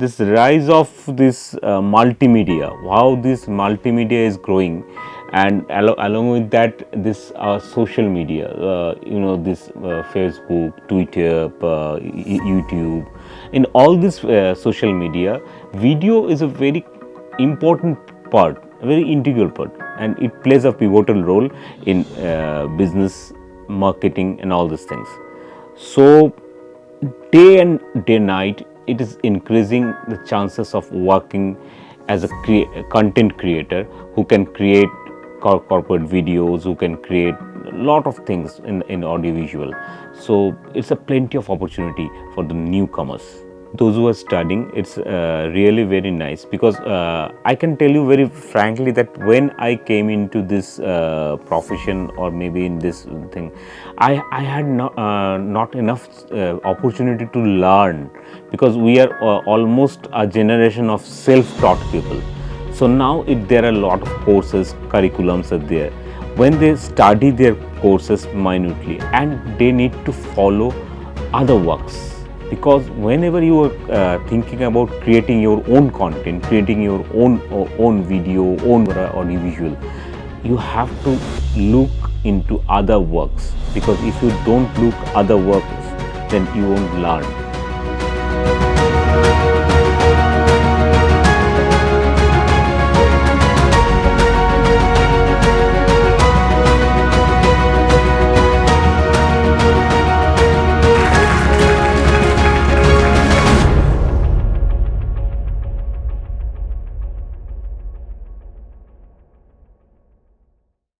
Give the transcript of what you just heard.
this rise of this multimedia, how this multimedia is growing, and along with that this social media, this Facebook, Twitter, YouTube. In all this social media, video is a very important part, a very integral part, and it plays a pivotal role in business, marketing, and all these things. So day and day night, it is increasing the chances of working as a content creator who can create corporate videos, who can create a lot of things in audiovisual. So it's a plenty of opportunity for the newcomers. Those who are studying, it's really very nice, because I can tell you very frankly that when I came into this profession, or maybe in this thing, I had not enough opportunity to learn, because we are almost a generation of self-taught people. So now there are a lot of courses, curriculums are there. When they study their courses minutely, and they need to follow other works, because whenever you are thinking about creating your own content, creating your own video, own audiovisual, you have to look into other works, because if you don't look other works, then you won't learn.